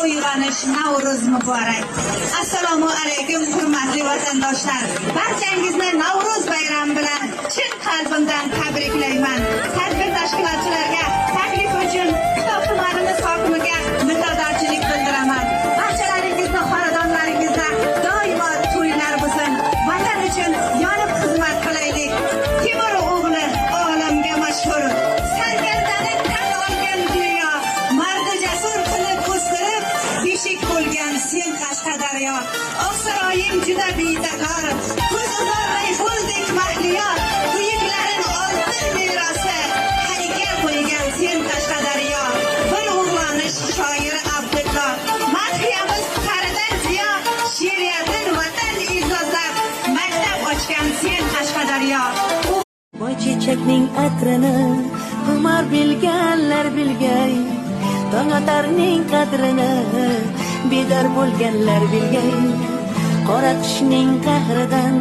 uyg'onish Navruz muborak. Assalomu alaykum hurmatli vatandoshlar. Barchangizni Navruz bayrami bilan chin qalbimdan tabriklayman. Tadbir tashkilotchilariga taklif uchun Kitob tumanimiz hokimiga minnatdorchilik bildiraman. Barchalaringizni xonadonlaringizda doimo to'ylar bo'lsin. Vatan uchun yonib xizmat qilaylik. Timur o'g'li olamga mashhur. Sargardani tan olgan dunyo, mardi jasur qilib o'stirib, beshik bo'lgan sen Qashqadaryo. Oqsaroying juda betakror, ko'z uzar rayholdek mahliyo, buyuklarin oltin merosi, hayga qo'ygan sen Qashqadaryo. Bir ulug'lanish shoiri Abdullo, madhiyamiz qaridan ziyo, she'riyatin vatan e'zozlab, maktab ochgan sen Qashqadaryo. Boy chechakning atrini Umar bilganlar bilgay, tong otarning qadrini bedor bo'lganlar bilgay. Qora qishning qahridan